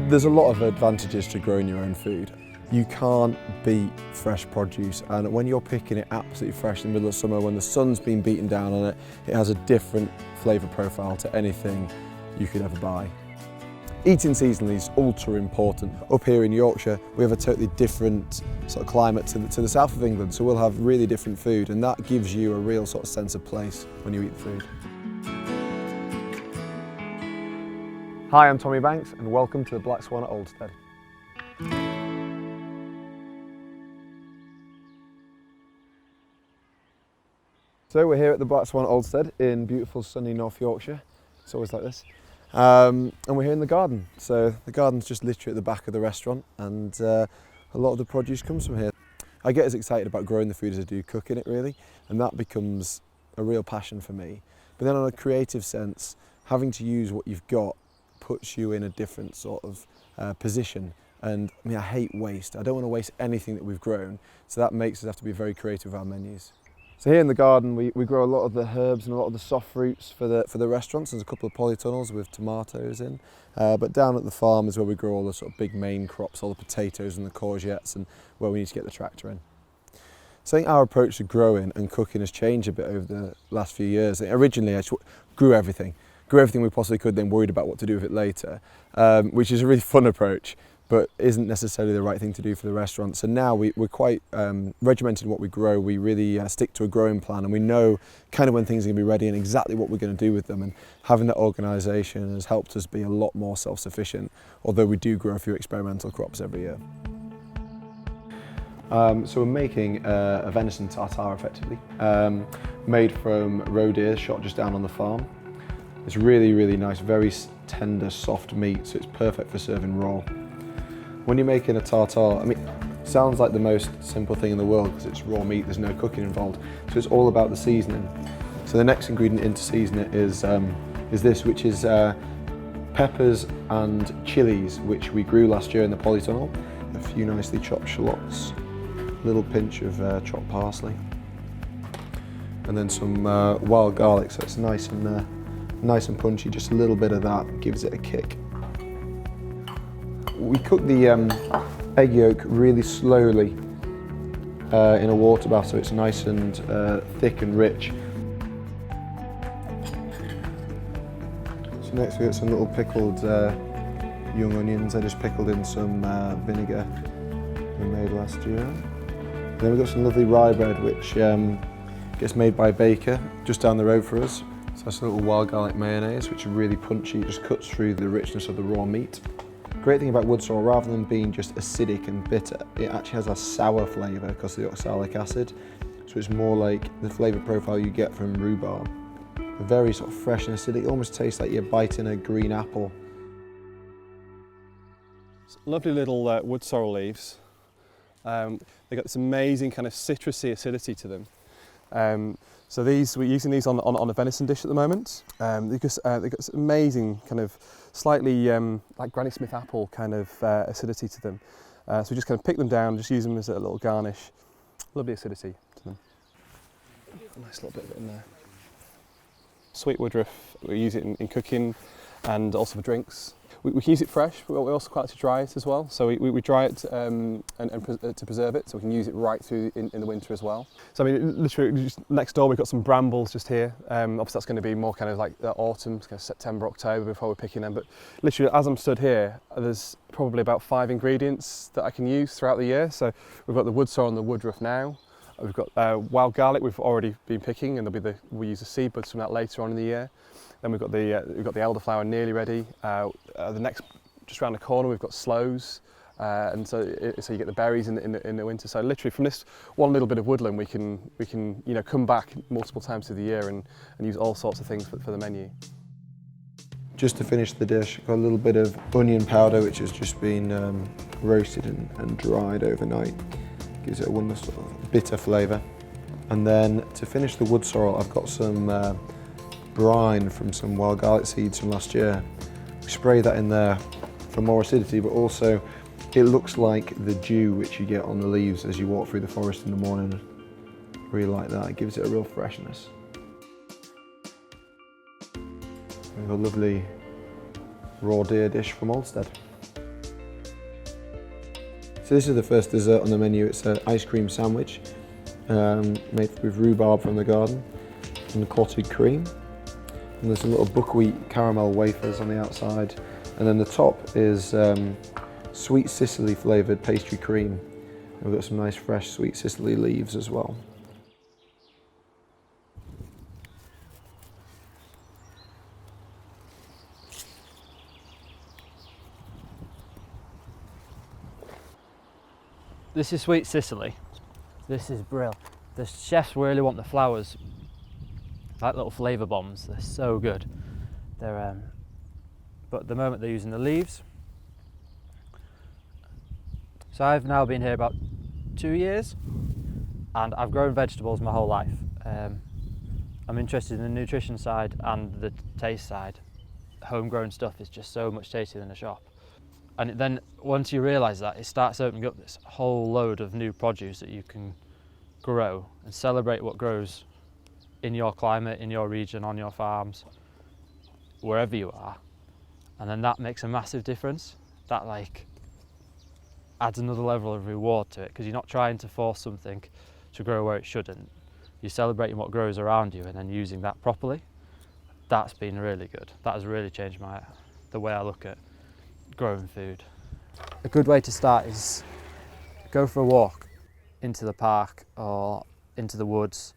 There's a lot of advantages to growing your own food. You can't beat fresh produce, and when you're picking it absolutely fresh in the middle of summer when the sun's been beaten down on it, it has a different flavour profile to anything you could ever buy. Eating seasonally is ultra important. Up here in Yorkshire, we have a totally different sort of climate to the south of England, so we'll have really different food, and that gives you a real sort of sense of place when you eat the food. Hi, I'm Tommy Banks, and welcome to the Black Swan at Oldstead. So we're here at the Black Swan at Oldstead in beautiful sunny North Yorkshire. It's always like this. And we're here in the garden. So the garden's just literally at the back of the restaurant, and a lot of the produce comes from here. I get as excited about growing the food as I do cooking it, really, and that becomes a real passion for me. But then on a creative sense, having to use what you've got puts you in a different sort of position. And I mean, I hate waste. I don't want to waste anything that we've grown, so that makes us have to be very creative with our menus. So here in the garden we grow a lot of the herbs and a lot of the soft fruits for the restaurants. There's a couple of polytunnels with tomatoes in, but down at the farm is where we grow all the sort of big main crops, all the potatoes and the courgettes, and where we need to get the tractor in. So I think our approach to growing and cooking has changed a bit over the last few years. Originally I just grew everything we possibly could, then worried about what to do with it later, which is a really fun approach, but isn't necessarily the right thing to do for the restaurant. So now we're quite regimented in what we grow. We really stick to a growing plan, and we know kind of when things are going to be ready and exactly what we're going to do with them. And having that organisation has helped us be a lot more self-sufficient, although we do grow a few experimental crops every year. So we're making a venison tartare, effectively, made from roe deer shot just down on the farm. It's really, really nice, very tender, soft meat, so it's perfect for serving raw. When you're making a tartare, I mean, it sounds like the most simple thing in the world because it's raw meat, there's no cooking involved. So it's all about the seasoning. So the next ingredient in to season it is this, which is peppers and chilies, which we grew last year in the polytunnel. A few nicely chopped shallots, a little pinch of chopped parsley, and then some wild garlic, so it's nice and punchy. Just a little bit of that gives it a kick. We cook the egg yolk really slowly in a water bath, so it's nice and thick and rich. So next we got some little pickled young onions. I just pickled in some vinegar we made last year. Then we've got some lovely rye bread, which gets made by a baker just down the road for us. So that's a little wild garlic mayonnaise, which is really punchy. It just cuts through the richness of the raw meat. Great thing about wood sorrel, rather than being just acidic and bitter, it actually has a sour flavour because of the oxalic acid. So it's more like the flavour profile you get from rhubarb. A very sort of fresh and acidic, it almost tastes like you're biting a green apple. Lovely little wood sorrel leaves. They've got this amazing kind of citrusy acidity to them. So we're using these on a venison dish at the moment. They've got this amazing kind of slightly like Granny Smith apple kind of acidity to them. So we just kind of pick them down, just use them as a little garnish. Lovely acidity to them. A nice little bit of it in there. Sweet woodruff, we use it in cooking and also for drinks. We can use it fresh, but we also quite like to dry it as well. So we dry it and to preserve it, so we can use it right through in the winter as well. So I mean, literally just next door we've got some brambles just here. Obviously that's going to be more kind of like autumn, kind of September, October before we're picking them. But literally as I'm stood here, there's probably about 5 ingredients that I can use throughout the year. So we've got the wood sorrel and the woodruff now. We've got wild garlic we've already been picking, and we'll use the seed buds from that later on in the year. Then we've got the elderflower nearly ready. The next, just around the corner, we've got sloes, and so you get the berries in the winter. So literally, from this one little bit of woodland, we can come back multiple times through the year and use all sorts of things for the menu. Just to finish the dish, got a little bit of onion powder, which has just been roasted and dried overnight. Gives it a wonderful sort of bitter flavour. And then to finish the wood sorrel, I've got some brine from some wild garlic seeds from last year. We spray that in there for more acidity, but also it looks like the dew which you get on the leaves as you walk through the forest in the morning. Really like that, it gives it a real freshness. We've got a lovely raw deer dish from Oldstead. So this is the first dessert on the menu. It's an ice cream sandwich made with rhubarb from the garden and clotted cream. And there's some little buckwheat caramel wafers on the outside. And then the top is sweet Sicily flavoured pastry cream. And we've got some nice fresh sweet Sicily leaves as well. This is sweet Sicily. This is brill. The chefs really want the flowers, like little flavour bombs. They're so good. They're, but at the moment they're using the leaves. So I've now been here about 2 years, and I've grown vegetables my whole life. I'm interested in the nutrition side and the taste side. Homegrown stuff is just so much tastier than a shop. And then once you realise that, it starts opening up this whole load of new produce that you can grow and celebrate what grows in your climate, in your region, on your farms, wherever you are. And then that makes a massive difference. That adds another level of reward to it, because you're not trying to force something to grow where it shouldn't. You're celebrating what grows around you and then using that properly. That's been really good. That has really changed the way I look at growing food. A good way to start is go for a walk into the park or into the woods,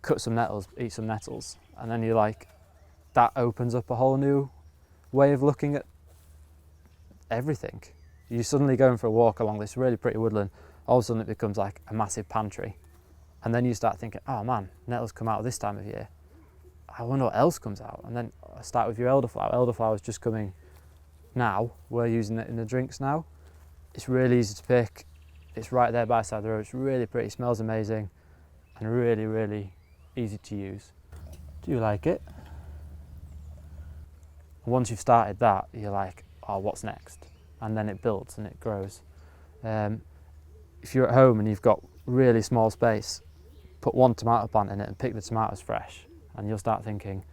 cut some nettles, eat some nettles, and then that opens up a whole new way of looking at everything. You're suddenly going for a walk along this really pretty woodland, all of a sudden it becomes like a massive pantry. And then you start thinking, oh man, nettles come out this time of year. I wonder what else comes out. And then start with your elderflower. Elderflower's just coming now. We're using it in the drinks now. It's really easy to pick. It's right there by the side of the road. It's really pretty, smells amazing, and really, really easy to use. Do you like it? Once you've started that, you're like, oh, what's next? And then it builds and it grows. If you're at home and you've got really small space, put one tomato plant in it and pick the tomatoes fresh, and you'll start thinking,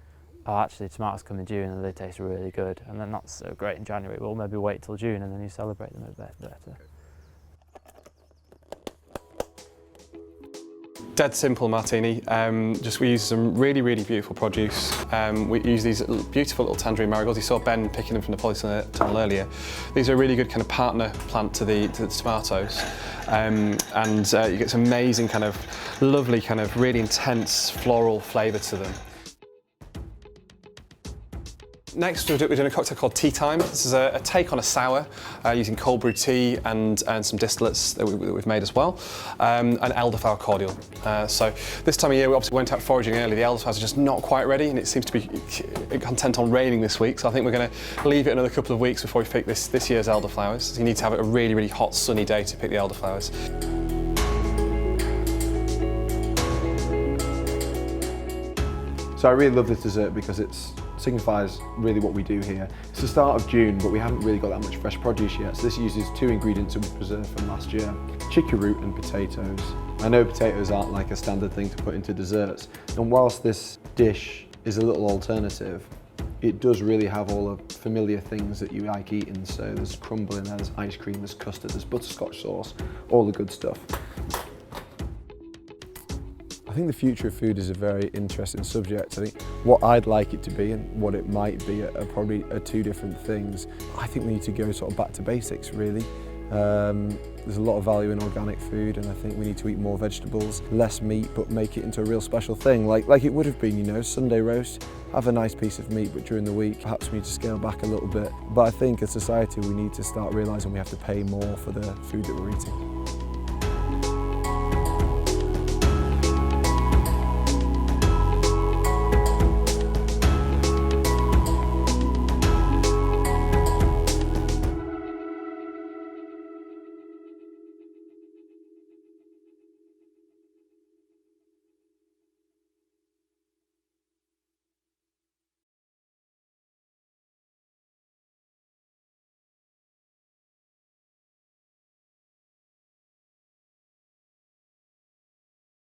oh, actually tomatoes come in June and they taste really good, and they're not so great in January. Well, maybe wait till June and then you celebrate them a bit better. Dead simple martini. We use some really, really beautiful produce. We use these beautiful little tangerine marigolds. You saw Ben picking them from the polytunnel earlier. These are a really good kind of partner plant to the tomatoes. You get some amazing kind of lovely kind of really intense floral flavour to them. Next, we're doing a cocktail called Tea Time. This is a take on a sour using cold brew tea and some distillates that we've made as well, an elderflower cordial. So this time of year, we obviously went out foraging early. The elderflowers are just not quite ready, and it seems to be content on raining this week. So I think we're going to leave it another couple of weeks before we pick this year's elderflowers. So you need to have a really, really hot, sunny day to pick the elderflowers. So I really love this dessert because it signifies really what we do here. It's the start of June, but we haven't really got that much fresh produce yet. So this uses 2 ingredients that we preserved from last year: chicory root and potatoes. I know potatoes aren't like a standard thing to put into desserts, and whilst this dish is a little alternative, it does really have all the familiar things that you like eating. So there's crumble in there, there's ice cream, there's custard, there's butterscotch sauce, all the good stuff. I think the future of food is a very interesting subject. I think what I'd like it to be and what it might be are probably 2 different things. I think we need to go sort of back to basics, really. There's a lot of value in organic food, and I think we need to eat more vegetables, less meat, but make it into a real special thing, like it would have been, you know, Sunday roast, have a nice piece of meat, but during the week, perhaps we need to scale back a little bit. But I think as a society, we need to start realising we have to pay more for the food that we're eating.